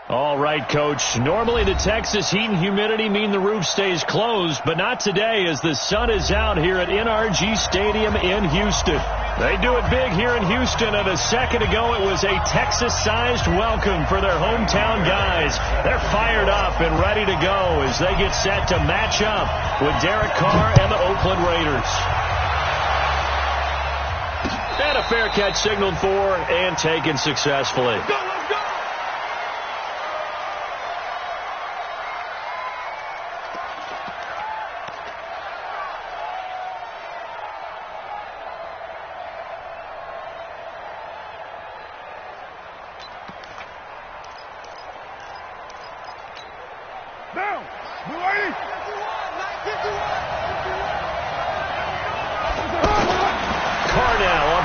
All right, Coach. Normally the Texas heat and humidity mean the roof stays closed, but not today as the sun is out here at NRG Stadium in Houston. They do it big here in Houston, and a second ago it was a Texas-sized welcome for their hometown guys. They're fired up and ready to go as they get set to match up with Derek Carr and the Oakland Raiders. And a fair catch signaled for and taken successfully.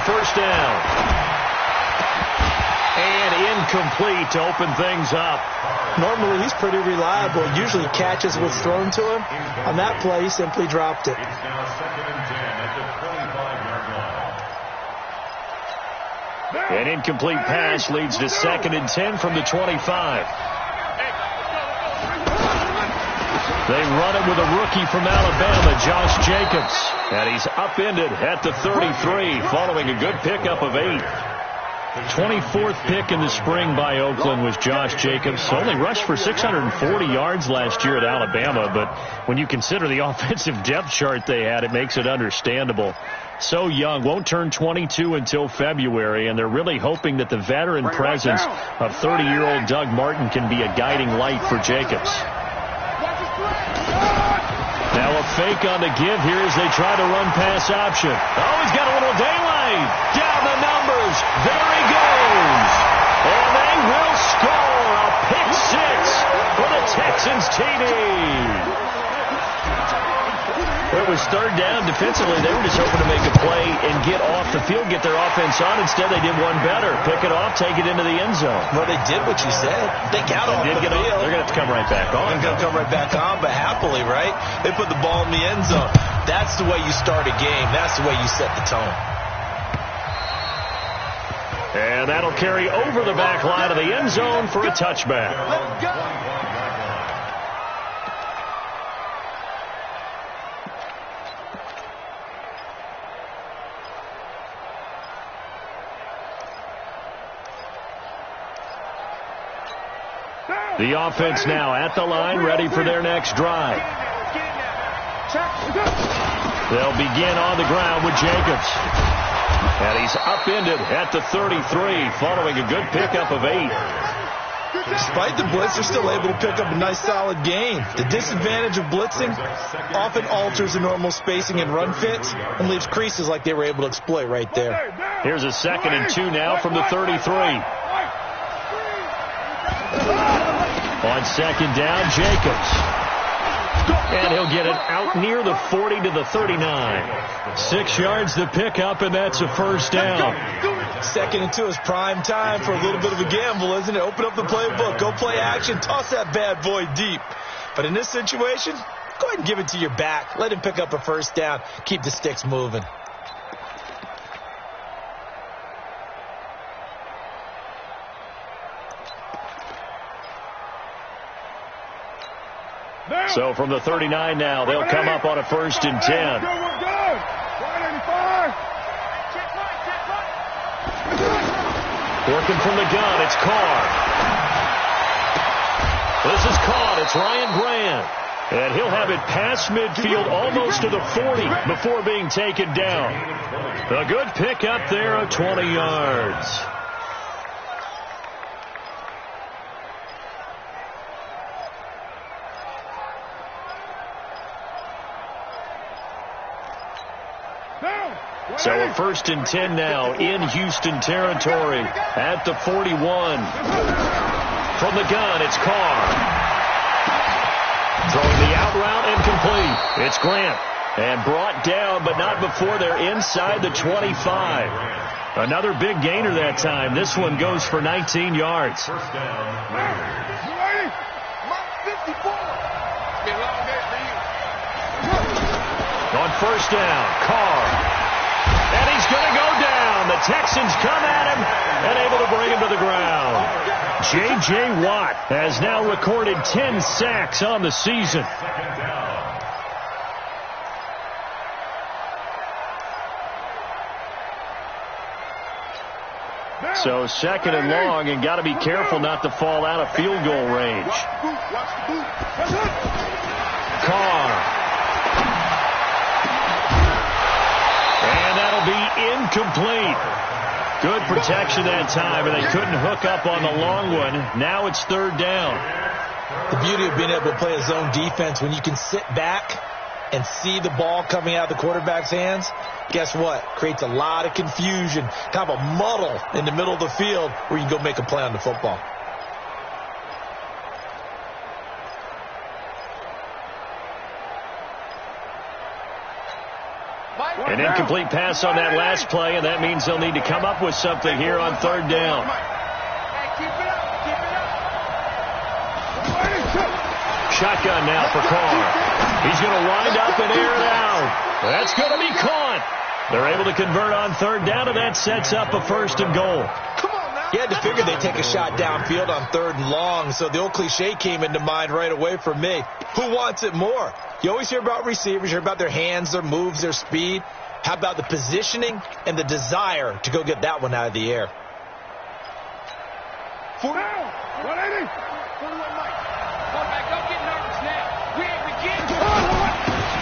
First down. And incomplete to open things up. Normally he's pretty reliable. Usually catches what's thrown to him. On that play, he simply dropped it. An incomplete pass leads to 2nd and 10 from the 25. They run it with a rookie from Alabama, Josh Jacobs. And he's upended at the 33 following a good pickup of 8. 24th pick in the spring by Oakland was Josh Jacobs. Only rushed for 640 yards last year at Alabama, but when you consider the offensive depth chart they had, it makes it understandable. So young, won't turn 22 until February, and they're really hoping that the veteran presence of 30-year-old Doug Martin can be a guiding light for Jacobs. Now a fake on the give here as they try to run pass option. Oh, he's got a little daylight. Down the numbers. There he goes. And they will score a pick 6 for the Texans TD. It was 3rd down. Defensively, they were just hoping to make a play and get off the field, get their offense on. Instead, they did one better. Pick it off, take it into the end zone. Well, they did what you said. They got off the field. They're going to have to come right back on. They're going to come right back on, but happily, right? They put the ball in the end zone. That's the way you start a game. That's the way you set the tone. And that'll carry over the back line of the end zone for a touchback. Let's go. The offense now at the line, ready for their next drive. They'll begin on the ground with Jacobs. And he's upended at the 33, following a good pickup of 8. Despite the blitz, they're still able to pick up a nice, solid gain. The disadvantage of blitzing often alters the normal spacing and run fits and leaves creases like they were able to exploit right there. Here's a 2nd and 2 now from the 33. On 2nd down, Jacobs. And he'll get it out near the 40 to the 39. 6 yards to pick up, and that's a first down. 2nd and 2 is prime time for a little bit of a gamble, isn't it? Open up the playbook, go play action, toss that bad boy deep. But in this situation, go ahead and give it to your back. Let him pick up a first down. Keep the sticks moving. So from the 39 now, they'll come up on a 1st and 10. Working from the gun, it's Carr. This is caught. It's Ryan Grant. And he'll have it past midfield almost to the 40 before being taken down. A good pickup there of 20 yards. So a 1st and 10 now in Houston territory at the 41. From the gun, it's Carr. Throwing the out route and complete. It's Grant. And brought down, but not before they're inside the 25. Another big gainer that time. This one goes for 19 yards. First down. On 1st down, Carr. And he's going to go down. and the Texans come at him and able to bring him to the ground. J.J. Watt has now recorded 10 sacks on the season. So second and long, and got to be careful not to fall out of field goal range. Carr. And that'll be incomplete. Good protection that time, and they couldn't hook up on the long one. Now it's third down. The beauty of being able to play a zone defense, when you can sit back and see the ball coming out of the quarterback's hands, guess what? Creates a lot of confusion, kind of a muddle in the middle of the field where you can go make a play on the football. An incomplete pass on that last play, and that means they'll need to come up with something here on third down. Shotgun now for Carr. He's going to wind up and air it out. That's going to be caught. They're able to convert on third down, and that sets up a first and goal. You had to figure they'd take a shot downfield on third and long, so the old cliche came into mind right away for me. Who wants it more? You always hear about receivers, you hear about their hands, their moves, their speed. How about the positioning and the desire to go get that one out of the air? 180.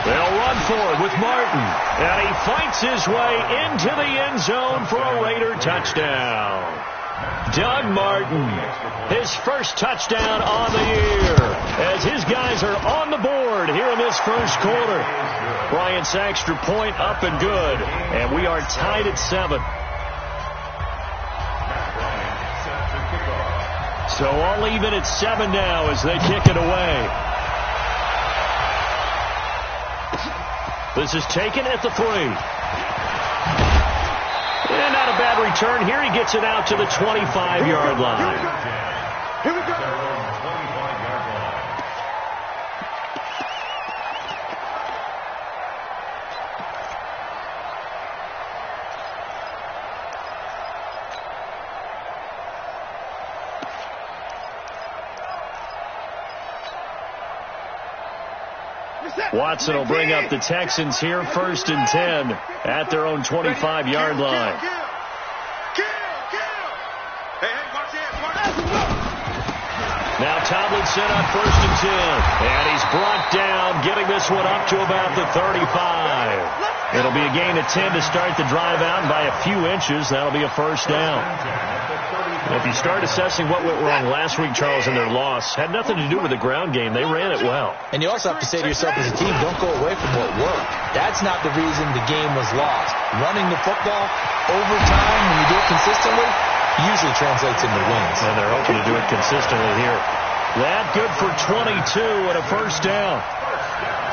They'll run for it with Martin, and he fights his way into the end zone for a Raider touchdown. Doug Martin, his first touchdown on the year, as his guys are on the board here in this first quarter. Bryant's extra point up and good, and we are tied at 7. So all even at 7 now as they kick it away. This is taken at the 3. And not a bad return here. He gets it out to the 25-yard line. Here we go. Watson will bring up the Texans here, first and 10 at their own 25-yard line. Now Tomlinson on first and 10. And he's brought down, getting this one up to about the 35. It'll be a gain of 10 to start the drive out, and by a few inches, that'll be a first down. If you start assessing what went wrong last week, Charles, in their loss, had nothing to do with the ground game. They ran it well. And you also have to say to yourself as a team, don't go away from what worked. That's not the reason the game was lost. Running the football over time, when you do it consistently, usually translates into wins. And they're hoping to do it consistently here. That good for 22 and a first down.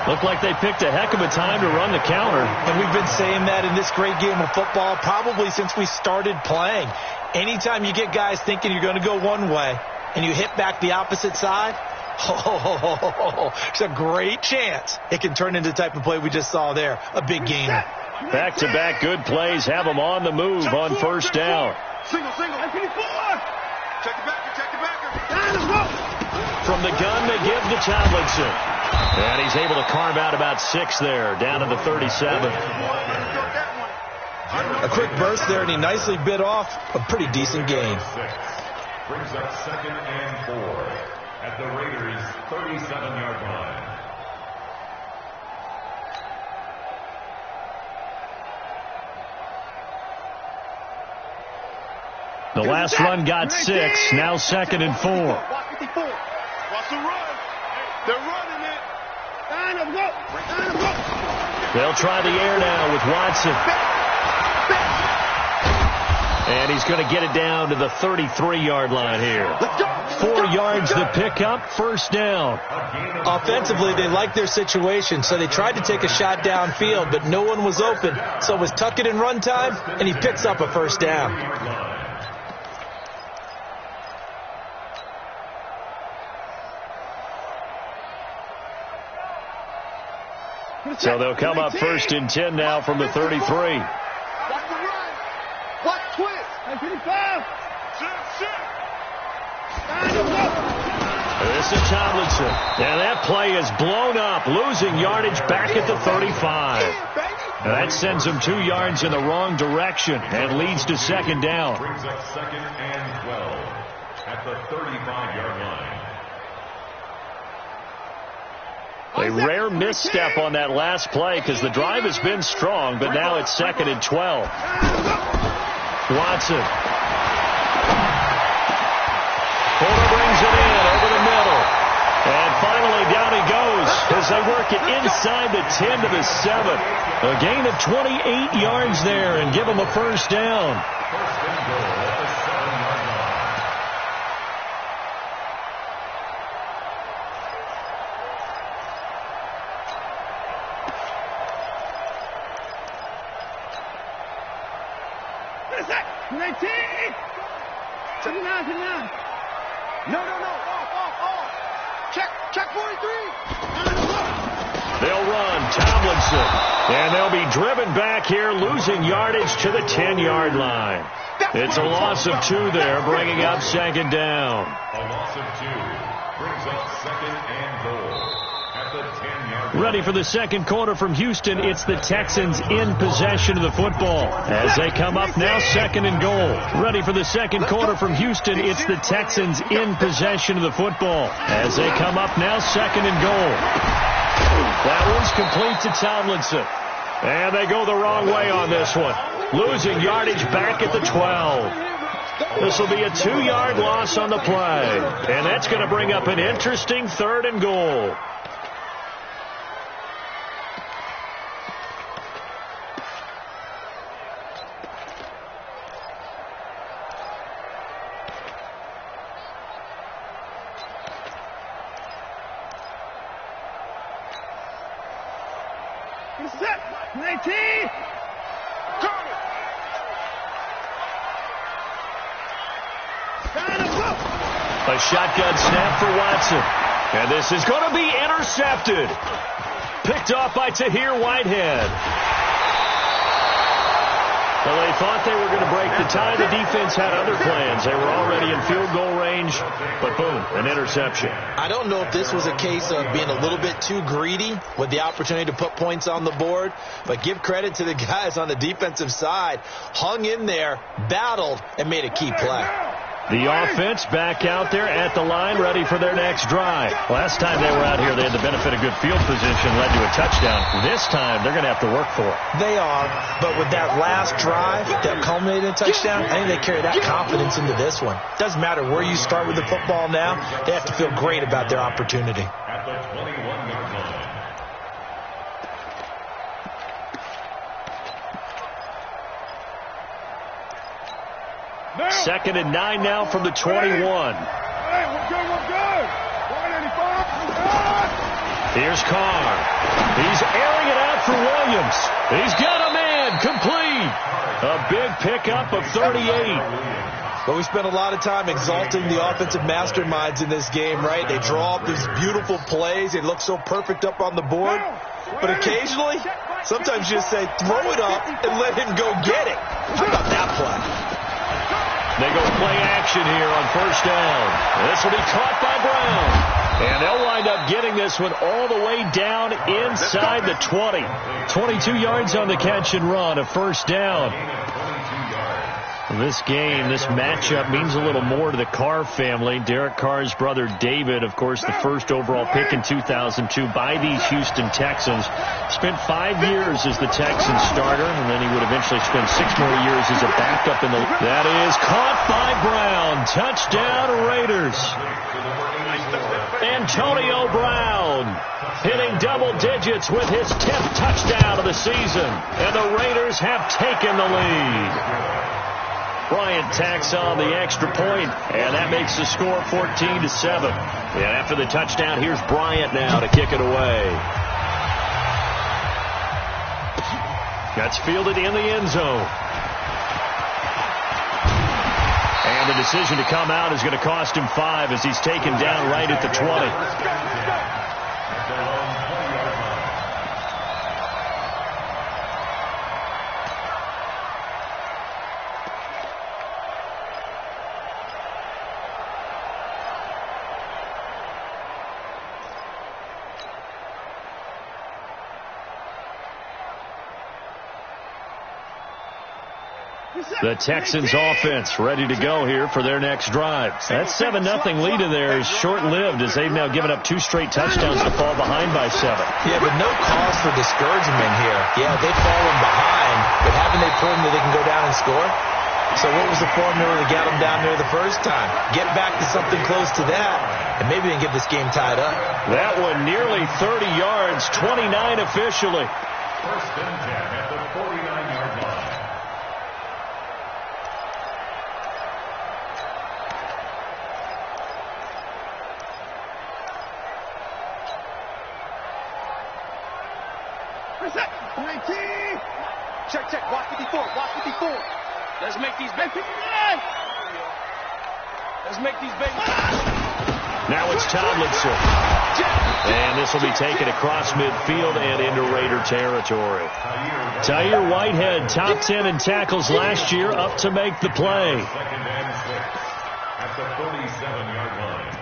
Looked like they picked a heck of a time to run the counter. And we've been saying that in this great game of football probably since we started playing. Anytime you get guys thinking you're going to go one way and you hit back the opposite side, it's a great chance it can turn into the type of play we just saw there, a big gainer. Back-to-back good plays have them on the move on first down. Single. Check the backer. From the gun, they give to Tomlinson. And he's able to carve out about 6 there, down to the 37. A quick burst there, and he nicely bit off a pretty decent gain. Brings up 2nd and 4 at the Raiders' 37-yard line. The last run got 6, now 2nd and 4. Watch the run. They're running it. They'll try the air now with Watson. And he's going to get it down to the 33-yard line here. 4 yards to pick up, first down. Offensively, they liked their situation, so they tried to take a shot downfield, but no one was open. So it was tuck it in run time, and he picks up a first down. So they'll come up first and 10 now from the 33. This is Tomlinson. And that play is blown up, losing yardage back at the 35. And that sends him 2 yards in the wrong direction and leads to second down. Brings up second and 12 at the 35-yard line. A rare misstep on that last play because the drive has been strong, but now it's second and 12. Watson. Porter brings it in over the middle. And finally down he goes as they work it inside the 10 to the 7. A gain of 28 yards there and give them a first down. First and goal at the 7-yard line. Check 43. They'll run Tomlinson, and they'll be driven back here, losing yardage to the 10-yard line. It's a loss of 2 there, bringing up second down. A loss of 2 brings up second and goal at the 10-yard line. Ready for the second quarter from Houston. It's the Texans in possession of the football as they come up now second and goal. Ready for the second quarter from Houston. It's the Texans in possession of the football as they come up now second and goal. That one's complete to Tomlinson. And they go the wrong way on this one. Losing yardage back at the 12. This will be a 2-yard loss on the play. And that's going to bring up an interesting third and goal. A shotgun snap for Watson. And this is going to be intercepted. Picked off by Tahir Whitehead. Well, they thought they were going to break the tie. The defense had other plans. They were already in field goal range, but boom, an interception. I don't know if this was a case of being a little bit too greedy with the opportunity to put points on the board, but give credit to the guys on the defensive side. Hung in there, battled, and made a key play. The offense back out there at the line, ready for their next drive. Last time they were out here, they had the benefit of good field position, led to a touchdown. This time, they're going to have to work for it. They are, but with that last drive that culminated in a touchdown, I think they carry that confidence into this one. Doesn't matter where you start with the football now, they have to feel great about their opportunity. At the 21-yard line. Second and 9 now from the 21. Hey, we're good. 185. Here's Carr. He's airing it out for Williams. He's got a man complete. A big pickup of 38. But we spent a lot of time exalting the offensive masterminds in this game, right? They draw up these beautiful plays. They look so perfect up on the board. But occasionally, sometimes you just say, throw it up and let him go get it. How about that play? They go play action here on first down. This will be caught by Brown. And they'll wind up getting this one all the way down inside the 20. 22 yards on the catch and run, a first down. This game, this matchup means a little more to the Carr family. Derek Carr's brother David, of course, the first overall pick in 2002 by these Houston Texans. Spent 5 years as the Texans starter, and then he would eventually spend 6 more years as a backup in the... That is caught by Brown. Touchdown Raiders. Antonio Brown hitting double digits with his 10th touchdown of the season. And the Raiders have taken the lead. Bryant tacks on the extra point, and that makes the score 14-7. And after the touchdown, here's Bryant now to kick it away. That's fielded in the end zone. And the decision to come out is going to cost him 5 as he's taken down right at the 20. The Texans offense ready to go here for their next drive. That 7-0 lead in there is short-lived as they've now given up 2 straight touchdowns to fall behind by 7. Yeah, but no cause for discouragement here. Yeah, they've fallen behind, but haven't they proven that they can go down and score? So what was the formula to get them down there the first time? Get back to something close to that, and maybe they can get this game tied up. That one nearly 30 yards, 29 officially. First and 10 at the 49-yard line. Check. Watch 54. Let's make these babies. Now it's Tomlinson. And this will be taken across midfield and into Raider territory. Tahir Whitehead, top 10 in tackles last year, up to make the play. Second and 6 at the 47-yard line.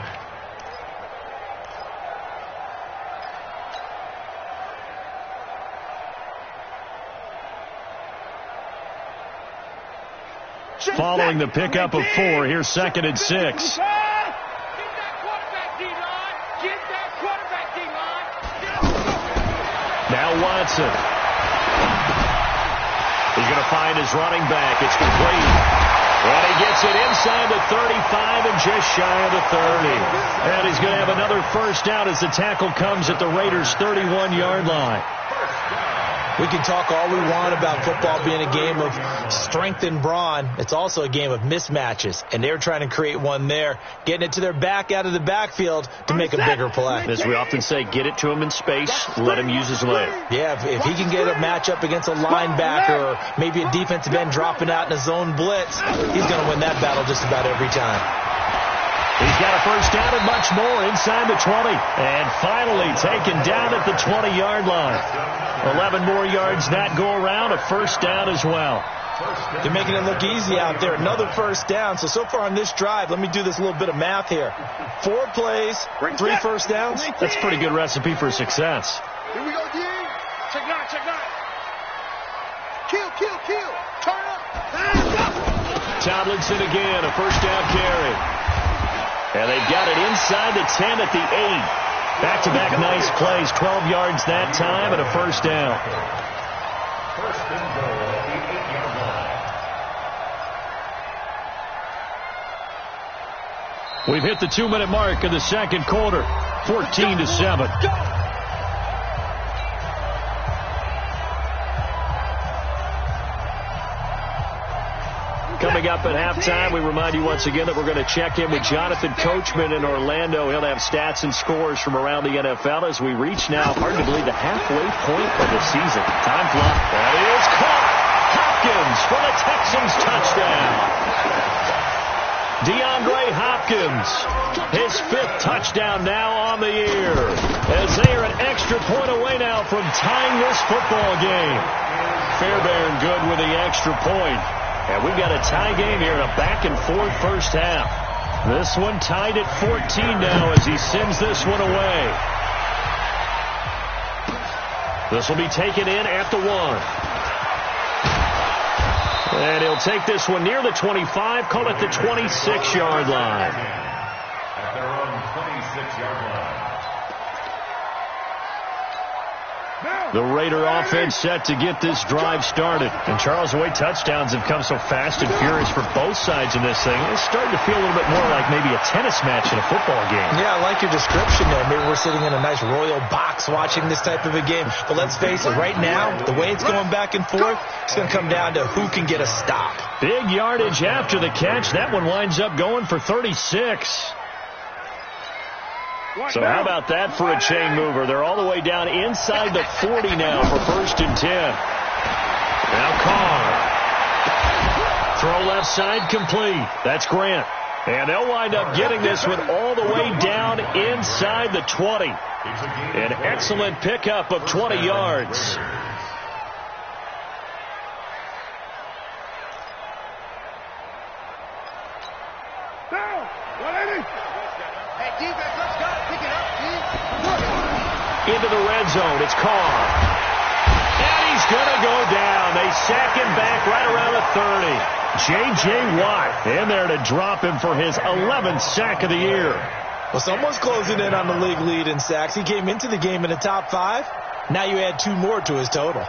Following the pickup of 4, here's 2nd and 6. Get that quarterback, D-line. Now Watson. He's going to find his running back. It's complete. And he gets it inside the 35 and just shy of the 30. And he's going to have another first down as the tackle comes at the Raiders' 31-yard line. We can talk all we want about football being a game of strength and brawn. It's also a game of mismatches, and they're trying to create one there, getting it to their back out of the backfield to make a bigger play. As we often say, get it to him in space, let him use his leg. Yeah, if he can get a matchup against a linebacker or maybe a defensive end dropping out in a zone blitz, he's going to win that battle just about every time. He's got a first down and much more inside the 20. And finally taken down at the 20-yard line. 11 more yards that go around, a first down as well. They're making it look easy out there. Another first down. So far on this drive, let me do this little bit of math here. 4 plays, 3 first downs. That's a pretty good recipe for success. Here we go, D. Check 9. Kill. Turn up. Tomlinson again, a first down carry. And they've got it inside the 10 at the 8. Back-to-back nice plays, 12 yards that time and a first down. First and goal at the 8-yard line. We've hit the 2-minute mark in the second quarter, 14-7. Coming up at halftime, we remind you once again that we're going to check in with Jonathan Coachman in Orlando. He'll have stats and scores from around the NFL as we reach now, hard to believe, the halfway point of the season. Time flies. That is caught. Hopkins for the Texans touchdown. DeAndre Hopkins, his 5th touchdown now on the year, as they are an extra point away now from tying this football game. Fairbairn good with the extra point. And we've got a tie game here in a back-and-forth first half. This one tied at 14 now as he sends this one away. This will be taken in at the 1. And he'll take this one near the 25, call it the 26-yard line. At their own 26-yard line. The Raider offense set to get this drive started. And Charles, the way touchdowns have come so fast and furious for both sides in this thing, it's starting to feel a little bit more like maybe a tennis match in a football game. Yeah, I like your description there. Maybe we're sitting in a nice royal box watching this type of a game. But let's face it, right now, the way it's going back and forth, it's going to come down to who can get a stop. Big yardage after the catch. That one winds up going for 36. So how about that for a chain mover? They're all the way down inside the 40 now for 1st and 10. Now Carr. Throw left side complete. That's Grant. And they'll wind up getting this one all the way down inside the 20. An excellent pickup of 20 yards. Into the red zone. It's Carr. And he's going to go down. They second, back right around the 30. J.J. Watt in there to drop him for his 11th sack of the year. Well, someone's closing in on the league lead in sacks. He came into the game in the top 5. Now you add 2 more to his total.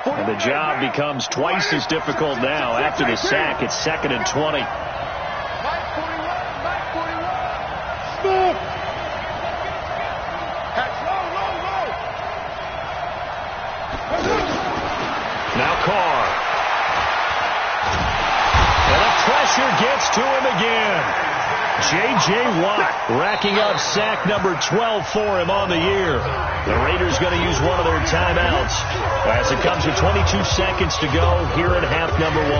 And the job becomes twice as difficult now. After the sack, it's 2nd and 20. Now Carr. And the pressure gets to him again. J.J. Watt racking up sack number 12 for him on the year. The Raiders going to use one of their timeouts as it comes with 22 seconds to go here in half number 1.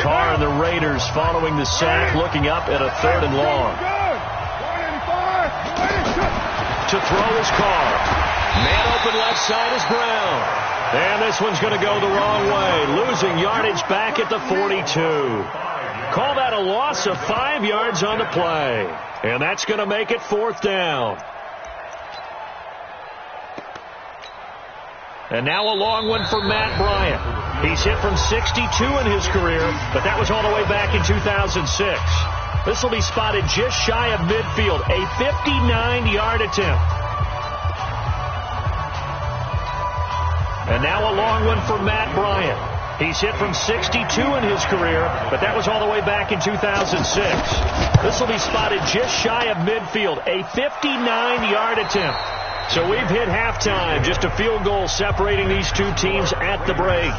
Carr and the Raiders following the sack, looking up at a 3rd and long. To throw is Carr. Man open left side is Brown. And this one's going to go the wrong way, losing yardage back at the 42. Call that a loss of 5 yards on the play. And that's going to make it 4th down. And now a long one for Matt Bryant. He's hit from 62 in his career, but that was all the way back in 2006. This will be spotted just shy of midfield, a 59-yard attempt. And now a long one for Matt Bryant. He's hit from 62 in his career, but that was all the way back in 2006. This will be spotted just shy of midfield, a 59-yard attempt. So we've hit halftime, just a field goal separating these two teams at the break.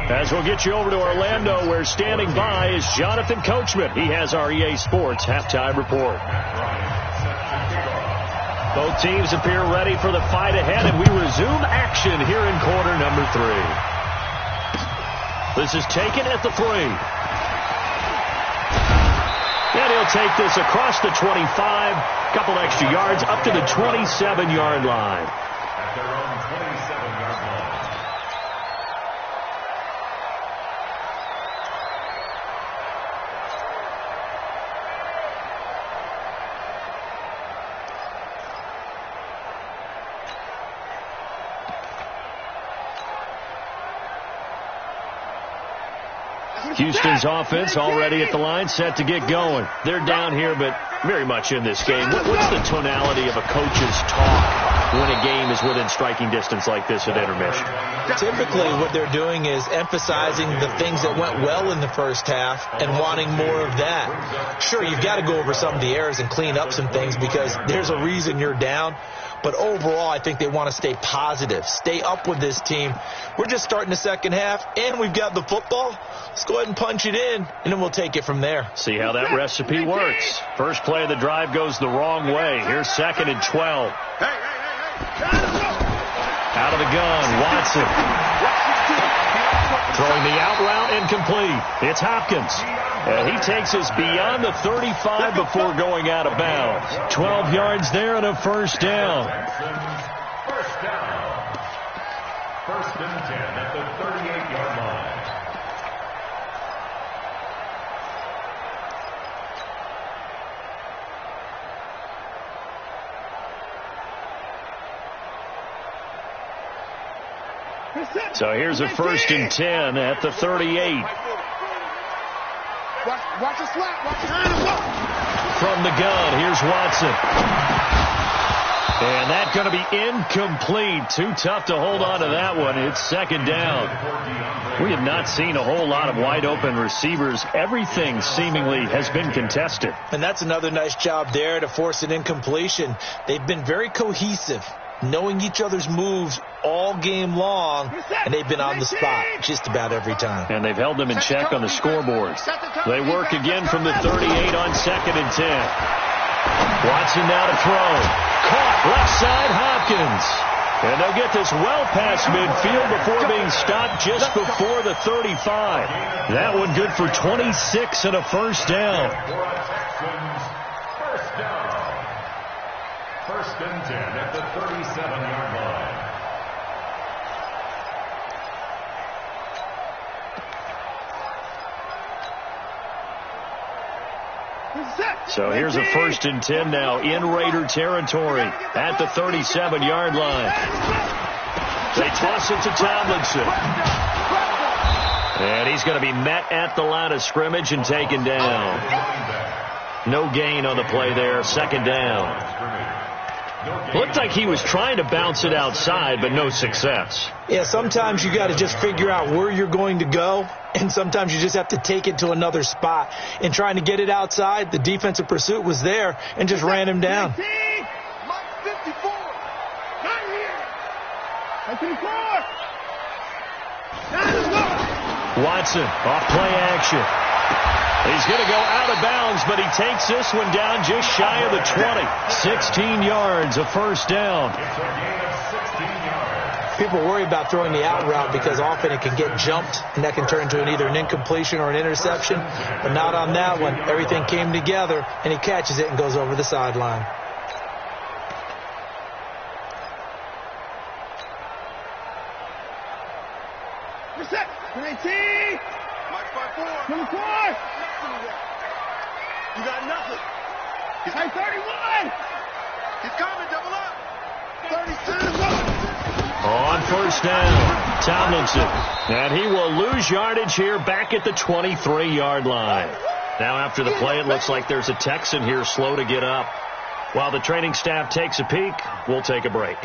As we'll get you over to Orlando, where standing by is Jonathan Coachman. He has our EA Sports halftime report. Both teams appear ready for the fight ahead, and we resume action here in quarter number 3. This is taken at the 3. And he'll take this across the 25, a couple extra yards, up to the 27-yard line. At their own 27-yard line. Houston's offense already at the line, set to get going. They're down here, but very much in this game. What's the tonality of a coach's talk when a game is within striking distance like this at intermission? Typically, what they're doing is emphasizing the things that went well in the first half and wanting more of that. Sure, you've got to go over some of the errors and clean up some things because there's a reason you're down. But overall, I think they want to stay positive, stay up with this team. We're just starting the second half, and we've got the football. Let's go ahead and punch it in, and then we'll take it from there. See how that recipe works. First play of the drive goes the wrong way. Here's 2nd and 12. Out of the gun, Watson. Throwing the out route incomplete. It's Hopkins. And he takes us beyond the 35 before going out of bounds. 12 yards there and a first down. First down. 1st and 10 at the 38-yard line. So here's a 1st and 10 at the 38. Watch the slap. Watch the slap. From the gun, here's Watson. And that's going to be incomplete. Too tough to hold on to that one. It's 2nd down. We have not seen a whole lot of wide open receivers. Everything seemingly has been contested. And that's another nice job there to force an incompletion. They've been very cohesive, knowing each other's moves all game long, and they've been on the spot just about every time. And they've held them in check on the scoreboard. They work again from the 38 on 2nd and 10. Watson now to throw. Caught left side, Hopkins. And they'll get this well past midfield before being stopped just before the 35. That one good for 26 and a first down. First down. 1st and 10 at the 37-yard line. So here's a 1st and 10 now in Raider territory at the 37-yard line. They toss it to Tomlinson. And he's going to be met at the line of scrimmage and taken down. No gain on the play there. 2nd down. Looked like he was trying to bounce it outside, but no success. Yeah, sometimes you got to just figure out where you're going to go, and sometimes you just have to take it to another spot. In trying to get it outside, the defensive pursuit was there and just ran him down. Watson off play action. He's going to go out of bounds, but he takes this one down just shy of the 20. 16 yards, a 1st down. People worry about throwing the out route because often it can get jumped, and that can turn into either an incompletion or an interception. But not on that one. Everything came together, and he catches it and goes over the sideline. You got nothing. He's like 31. He's coming, double up. 32. On 1st down, Tomlinson. And he will lose yardage here back at the 23-yard line. Now after the play, it looks like there's a Texan here slow to get up. While the training staff takes a peek, we'll take a break.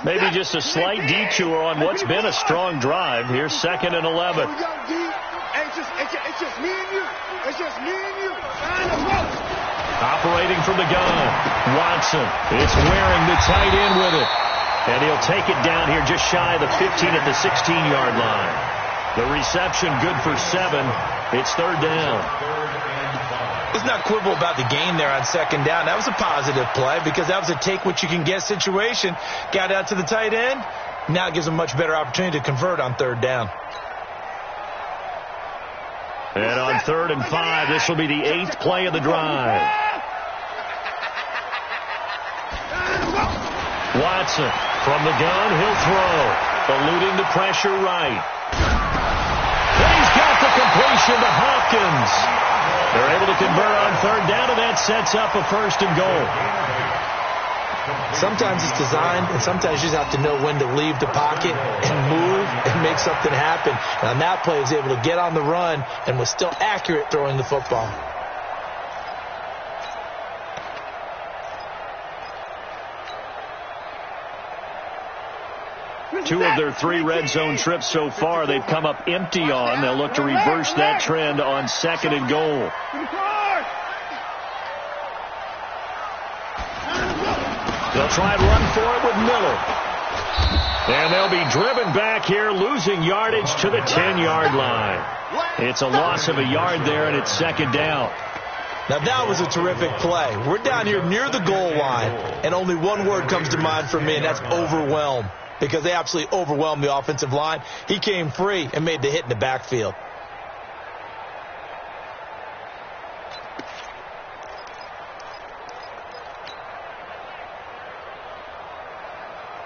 Maybe just a slight detour on what's been a strong drive. Here's 2nd and 11. It's just me and you. It's just me and you. Operating from the gun, Watson. It's wearing the tight end with it. And he'll take it down here just shy of the 15 at the 16-yard line. The reception good for 7. It's 3rd down. Let's not quibble about the gain there on 2nd down. That was a positive play because that was a take-what-you-can-get situation. Got out to the tight end. Now it gives him a much better opportunity to convert on 3rd down. And on 3rd and 5, this will be the 8th play of the drive. Watson from the gun, he'll throw. Eluding the pressure right. And he's got the completion to Hopkins. They're able to convert on 3rd down, and that sets up a 1st and goal. Sometimes it's designed, and sometimes you just have to know when to leave the pocket and move and make something happen. And on that play, he was able to get on the run and was still accurate throwing the football. Two of their 3 red zone trips so far, they've come up empty on. They'll look to reverse that trend on 2nd and goal. They'll try and run for it with Miller. And they'll be driven back here, losing yardage to the 10-yard line. It's a loss of a yard there, and it's 2nd down. Now, that was a terrific play. We're down here near the goal line, and only one word comes to mind for me, and that's overwhelm, because they absolutely overwhelmed the offensive line. He came free and made the hit in the backfield.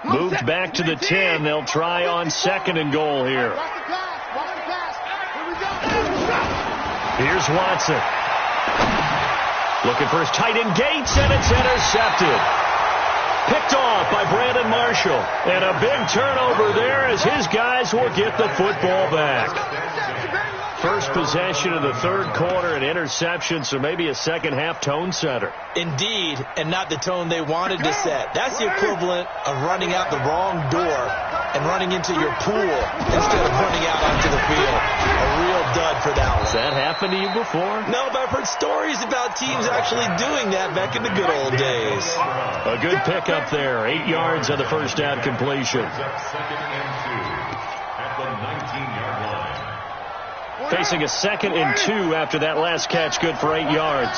Moved back to the 10. They'll try on 2nd and goal here. Here's Watson. Looking for his tight end Gates, and it's intercepted. Picked off by Brandon Marshall. And a big turnover there as his guys will get the football back. First possession of the 3rd quarter, an interception, so maybe a second-half tone setter. Indeed, and not the tone they wanted to set. That's the equivalent of running out the wrong door and running into your pool instead of running out onto the field. A real dud for that one. Has that happened to you before? No, but I've heard stories about teams actually doing that back in the good old days. A good pickup there. 8 yards on the 1st down completion. 2nd and 2 at the 19-yard line. Facing a 2nd and 2 after that last catch, good for 8 yards.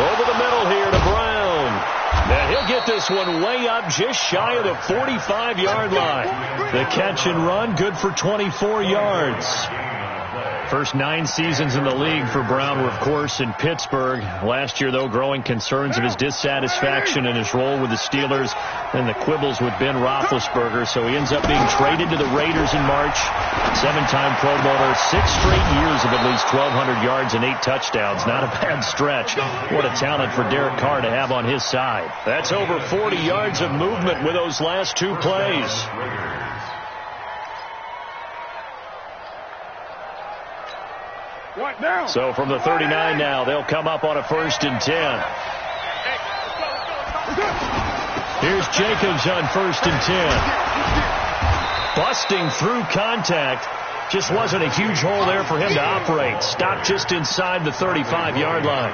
Over the middle here to Brown. And he'll get this one way up just shy of the 45-yard line. The catch and run, good for 24 yards. First 9 seasons in the league for Brown were, of course, in Pittsburgh. Last year, though, growing concerns of his dissatisfaction in his role with the Steelers and the quibbles with Ben Roethlisberger. So he ends up being traded to the Raiders in March. 7-time Pro Bowler, 6 straight years of at least 1,200 yards and 8 touchdowns. Not a bad stretch. What a talent for Derek Carr to have on his side. That's over 40 yards of movement with those last 2 plays. So from the 39 now, they'll come up on a 1st and 10. Here's Jacobs on 1st and 10. Busting through contact. Just wasn't a huge hole there for him to operate. Stopped just inside the 35-yard line.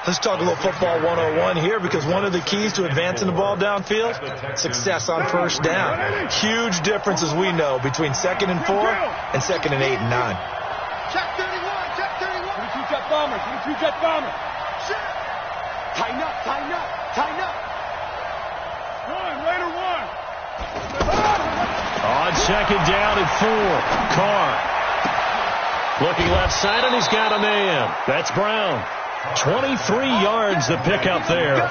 Let's talk a little football 101 here, because one of the keys to advancing the ball downfield, success on 1st down. Huge difference, as we know, between 2nd and 4 and 2nd and 8 and 9. Check 31, check 31. 22 jet bomber, 22 jet bomber. Shit. Tighten up, tighten up, tighten up. Raider 1. On 2nd down and 4, Carr. Looking left side, and he's got a man. That's Brown. 23 yards the pickup there.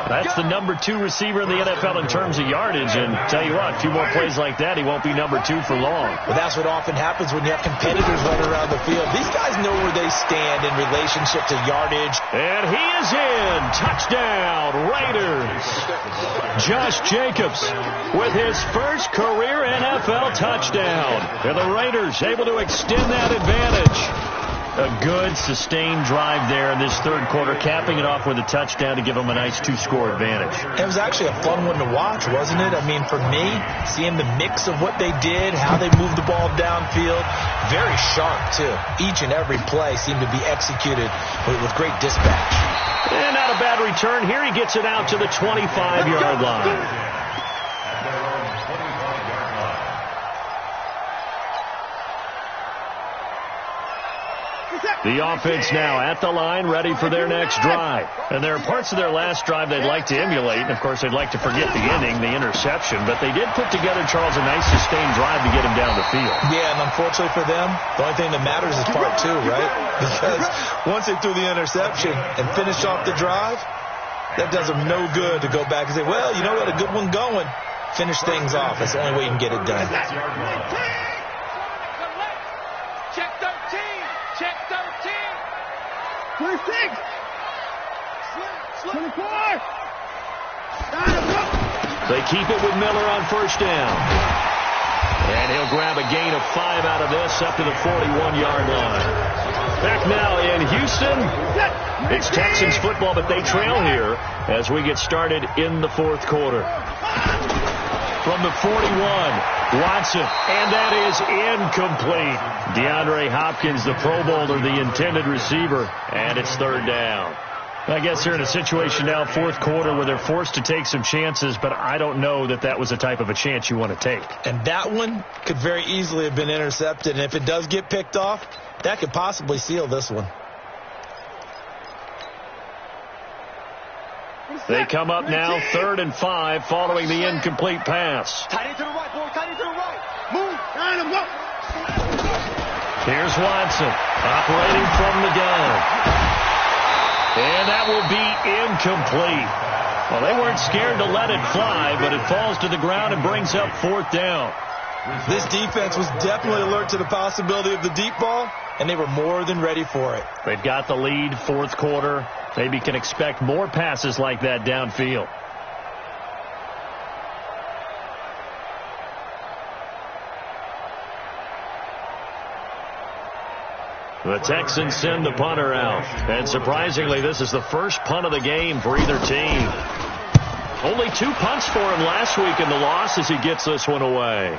That's the number 2 receiver in the NFL in terms of yardage. And tell you what, a few more plays like that, he won't be number 2 for long. Well, that's what often happens when you have competitors running around the field. These guys know where they stand in relationship to yardage. And he is in. Touchdown, Raiders. Josh Jacobs with his first career NFL touchdown. And the Raiders able to extend that advantage. A good, sustained drive there in this 3rd quarter, capping it off with a touchdown to give them a nice 2-score advantage. It was actually a fun one to watch, wasn't it? I mean, for me, seeing the mix of what they did, how they moved the ball downfield, very sharp, too. Each and every play seemed to be executed with great dispatch. And not a bad return. Here he gets it out to the 25-yard line. The offense now at the line, ready for their next drive. And there are parts of their last drive they'd like to emulate. And, of course, they'd like to forget the inning, the interception. But they did put together, Charles, a nice sustained drive to get him down the field. Yeah, and unfortunately for them, the only thing that matters is part 2, right? Because once they threw the interception and finished off the drive, that does them no good to go back and say, well, you know what, a good one going. Finish things off. That's the only way you can get it done. Check 13. Check 13. 26. 24. They keep it with Miller on 1st down. And he'll grab a gain of 5 out of this up to the 41-yard line. Back now in Houston. It's Texans football, but they trail here as we get started in the 4th quarter. From the 41, Watson, and that is incomplete. DeAndre Hopkins, the Pro Bowler, the intended receiver, and it's 3rd down. I guess they're in a situation now, 4th quarter, where they're forced to take some chances, but I don't know that that was the type of a chance you want to take. And that one could very easily have been intercepted, and if it does get picked off, that could possibly seal this one. They come up now, 3rd and 5, following the incomplete pass. Tight end to the right, boy. Tight end to the right. Move. Line him up. Here's Watson, operating from the gun. And that will be incomplete. Well, they weren't scared to let it fly, but it falls to the ground and brings up 4th down. This defense was definitely alert to the possibility of the deep ball, and they were more than ready for it. They've got the lead, 4th quarter. Maybe can expect more passes like that downfield. The Texans send the punter out. And surprisingly, this is the first punt of the game for either team. Only 2 punts for him last week in the loss as he gets this one away.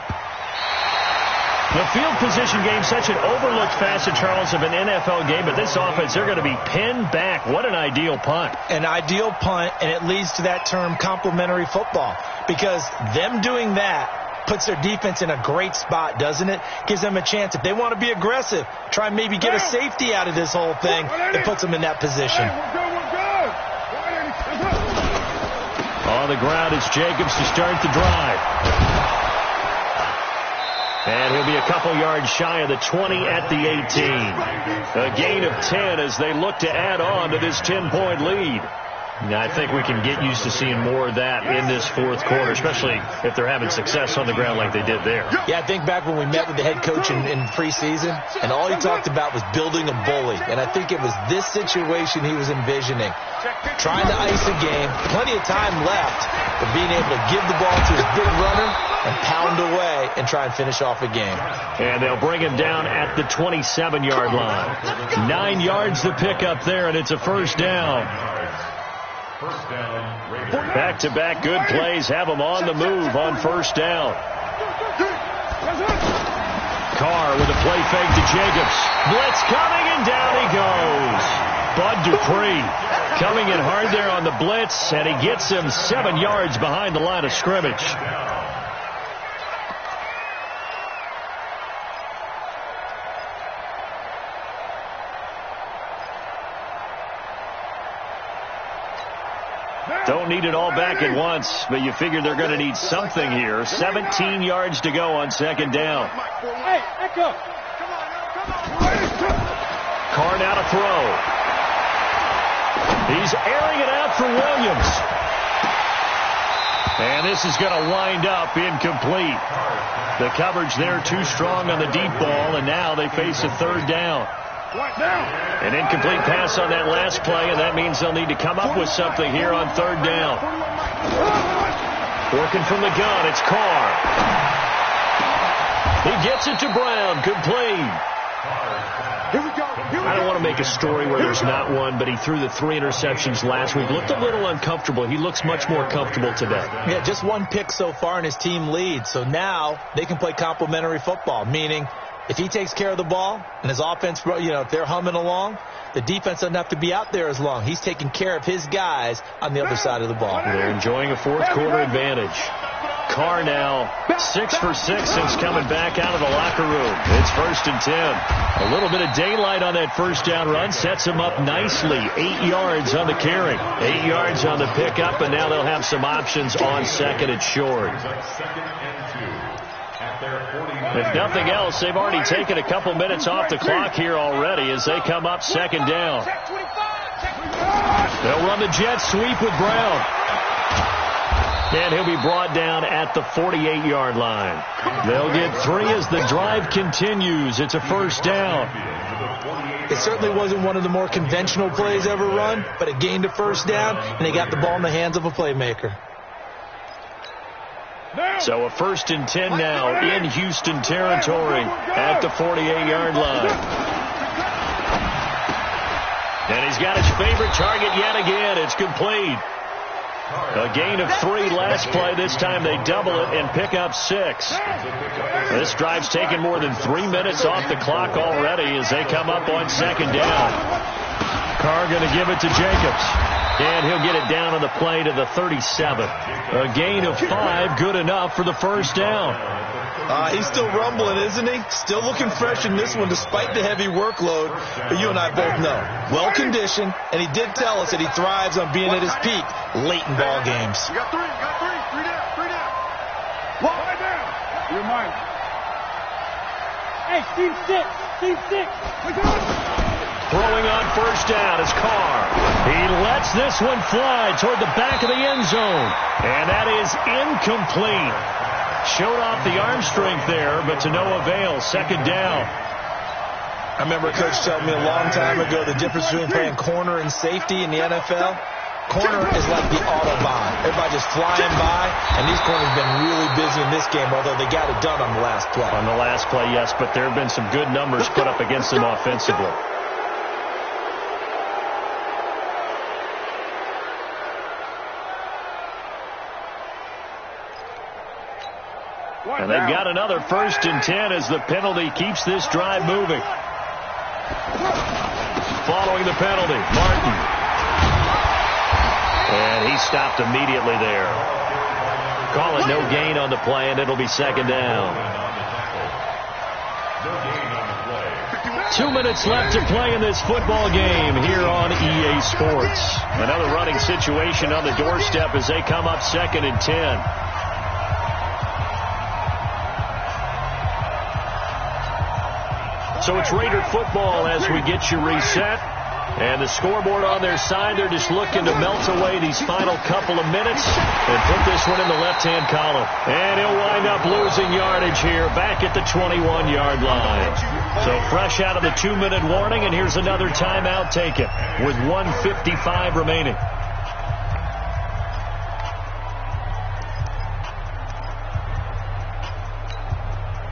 The field position game, such an overlooked facet, Charles, of an NFL game, but this offense, they're going to be pinned back. What an ideal punt. An ideal punt, and it leads to that term complementary football, because them doing that puts their defense in a great spot, doesn't it? Gives them a chance. If they want to be aggressive, try and maybe get a safety out of this whole thing, it puts them in that position. On the ground, it's Jacobs to start the drive. And he'll be a couple yards shy of the 20 at the 18. A gain of 10 as they look to add on to this 10-point lead. I think we can get used to seeing more of that in this fourth quarter, especially if they're having success on the ground like they did there. Yeah, I think back when we met with the head coach in preseason, and all he talked about was building a bully. And I think it was this situation he was envisioning. Trying to ice a game, plenty of time left, but being able to give the ball to his big runner and pound away and try and finish off a game. And they'll bring him down at the 27-yard line. 9 yards to pick up there, and it's a first down. Back-to-back good plays have them on the move on first down. Carr with a play fake to Jacobs. Blitz coming, and down he goes. Bud Dupree coming in hard there on the blitz, and he gets him 7 yards behind the line of scrimmage. Don't need it all back at once, but you figure they're going to need something here. 17 yards to go on second down. Hey, Echo. Carr now to throw. He's airing it out for Williams. And this is going to wind up incomplete. The coverage there too strong on the deep ball, and now they face a third down. An incomplete pass on that last play, and that means they'll need to come up with something here on third down. Working from the gun, it's Carr. He gets it to Brown, complete. I don't want to make a story where there's not one, but he threw the 3 interceptions last week. Looked a little uncomfortable. He looks much more comfortable today. Yeah, just 1 pick so far, and his team leads. So now they can play complementary football, meaning if he takes care of the ball and his offense, if they're humming along, the defense doesn't have to be out there as long. He's taking care of his guys on the other side of the ball. They're enjoying a fourth quarter advantage. Carr now 6 for 6 since coming back out of the locker room. It's 1st and 10. A little bit of daylight on that first down run sets him up nicely. 8 yards on the carry, 8 yards on the pickup, and now they'll have some options on second and short. If nothing else, they've already taken a couple minutes off the clock here already as they come up second down. They'll run the jet sweep with Brown. And he'll be brought down at the 48-yard line. They'll get 3 as the drive continues. It's a first down. It certainly wasn't one of the more conventional plays ever run, but it gained a first down, and they got the ball in the hands of a playmaker. So a 1st and 10 now in Houston territory at the 48-yard line. And he's got his favorite target yet again. It's complete. A gain of 3 last play. This time they double it and pick up 6. This drive's taken more than 3 minutes off the clock already as they come up on second down. Carr going to give it to Jacobs. And he'll get it down on the play to the 37. A gain of 5, good enough for the first down. He's still rumbling, isn't he? Still looking fresh in this one despite the heavy workload. But you and I both know, well-conditioned, and he did tell us that he thrives on being at his peak late in ball games. You got 3 down. One down. You're mine. Hey, Steve 6. Throwing on first down is Carr. He lets this one fly toward the back of the end zone. And that is incomplete. Showed off the arm strength there, but to no avail. Second down. I remember a coach telling me a long time ago the difference between playing corner and safety in the NFL. Corner is like the Autobahn. Everybody just flying by, and these corners have been really busy in this game, although they got it done on the last play. On the last play, yes, but there have been some good numbers put up against them offensively. And they've got another 1st and 10 as the penalty keeps this drive moving. Following the penalty, Martin. And he stopped immediately there. Call it no gain on the play, and it'll be second down. 2 minutes left to play in this football game here on EA Sports. Another running situation on the doorstep as they come up 2nd and 10. So it's Raider football as we get you reset. And the scoreboard on their side, they're just looking to melt away these final couple of minutes and put this one in the left-hand column. And he'll wind up losing yardage here back at the 21-yard line. So fresh out of the 2-minute warning, and here's another timeout taken with 1:55 remaining.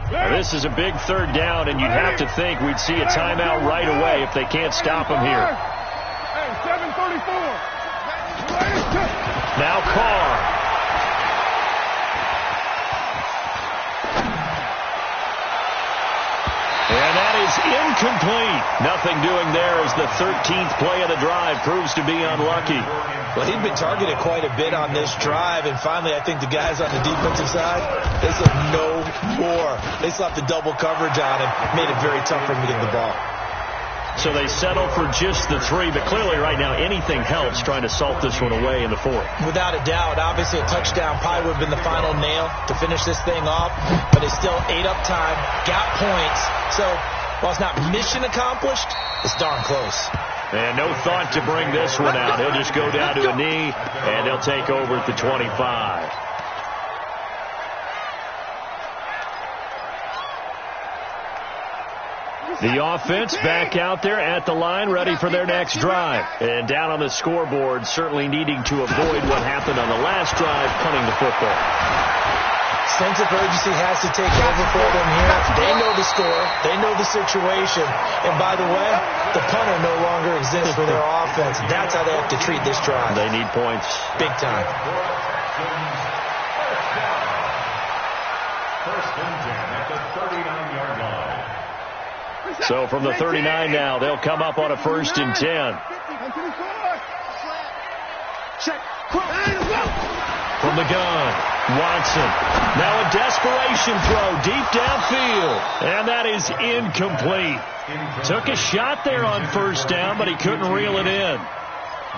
This is a big third down, and you'd have to think we'd see a timeout right away if they can't stop him here. Hey, 7:34. Now Carr. And that is incomplete. Nothing doing there as the 13th play of the drive proves to be unlucky. Well, he'd been targeted quite a bit on this drive, and finally I think the guys on the defensive side, they said no more. They slapped the double coverage on him, made it very tough for him to get the ball. So they settle for just the 3, but clearly right now anything helps trying to salt this one away in the 4th. Without a doubt, obviously a touchdown probably would have been the final nail to finish this thing off, but it's still ate up time, got points, so while it's not mission accomplished, it's darn close. And no thought to bring this one out. He'll just go down to a knee, and he'll take over at the 25. The offense back out there at the line, ready for their next drive. And down on the scoreboard, certainly needing to avoid what happened on the last drive, punting the football. Sense of urgency has to take over for them here. They know the score. They know the situation. And by the way, the punter no longer exists for their offense. That's how they have to treat this drive. They need points. Big time. First and 10 at the 39-yard line. So from the 39 now, they'll come up on a 1st and 10. From the gun, Watson. Now a desperation throw deep downfield. And that is incomplete. Took a shot there on 1st down, but he couldn't reel it in.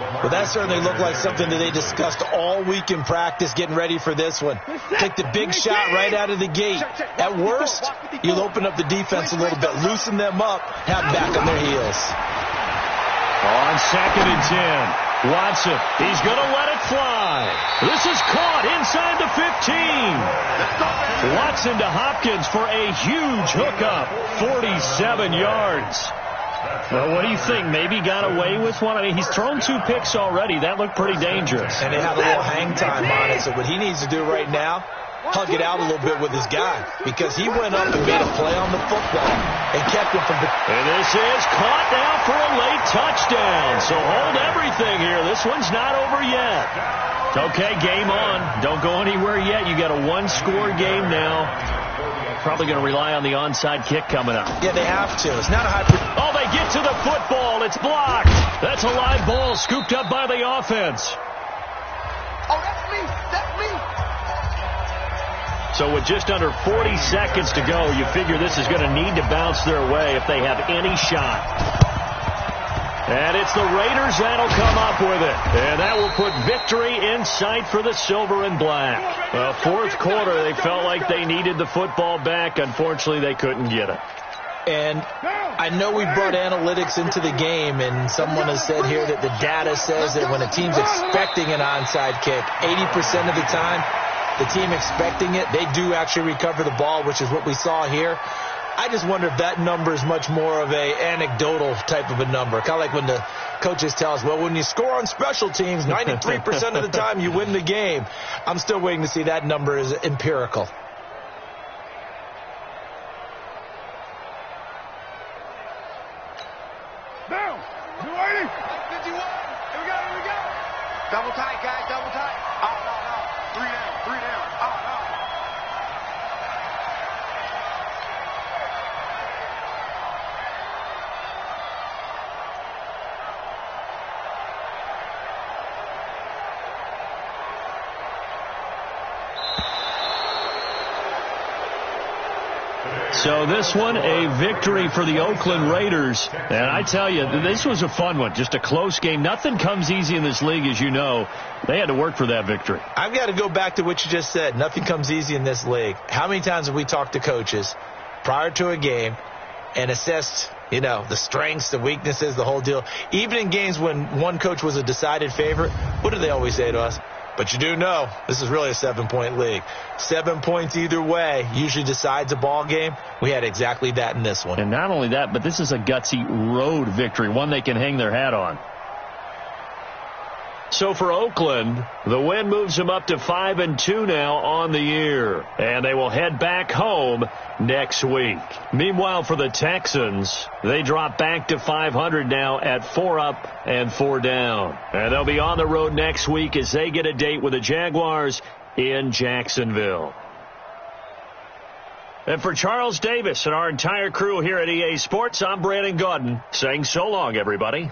Well, that certainly looked like something that they discussed all week in practice getting ready for this one. Take the big shot right out of the gate. At worst, you'll open up the defense a little bit, loosen them up, have them back on their heels. On 2nd and 10, Watson, he's going to let it fly. This is caught inside the 15. Watson to Hopkins for a huge hookup, 47 yards. Well, what do you think? Maybe got away with one? I mean, he's thrown 2 picks already. That looked pretty dangerous. And they have a little hang time on it. So what he needs to do right now, hug it out a little bit with his guy. Because he went up and made a play on the football and kept him from... And this is caught now for a late touchdown. So hold everything here. This one's not over yet. Okay, game on. Don't go anywhere yet. You got a 1-score game now. Probably going to rely on the onside kick coming up. Yeah, they have to. It's not a high... Oh, they get to the football. It's blocked. That's a live ball scooped up by the offense. Oh, that's me. That's me. So with just under 40 seconds to go, you figure this is going to need to bounce their way if they have any shot. And it's the Raiders that'll come up with it. And that will put victory in sight for the silver and black. Well, 4th quarter, they felt like they needed the football back. Unfortunately, they couldn't get it. And I know we brought analytics into the game, and someone has said here that the data says that when a team's expecting an onside kick, 80% of the time, the team expecting it, they do actually recover the ball, which is what we saw here. I just wonder if that number is much more of a anecdotal type of a number. Kind of like when the coaches tell us, well, when you score on special teams, 93% of the time you win the game. I'm still waiting to see that number is empirical. Down. 280. 51. Here we go. Here we go. Double tight, guys. Double tight. Oh, no, no. 3 down. 3 down. Oh, no. So this one, a victory for the Oakland Raiders. And I tell you, this was a fun one. Just a close game. Nothing comes easy in this league, as you know. They had to work for that victory. I've got to go back to what you just said. Nothing comes easy in this league. How many times have we talked to coaches prior to a game, and assessed, the strengths, the weaknesses, the whole deal. Even in games when one coach was a decided favorite, what do they always say to us? But you do know this is really a 7-point league. 7 points either way usually decides a ball game. We had exactly that in this one. And not only that, but this is a gutsy road victory, one they can hang their hat on. So for Oakland, the win moves them up to 5-2 now on the year. And they will head back home next week. Meanwhile, for the Texans, they drop back to 500 now at 4 up and 4 down. And they'll be on the road next week as they get a date with the Jaguars in Jacksonville. And for Charles Davis and our entire crew here at EA Sports, I'm Brandon Gaudin saying so long, everybody.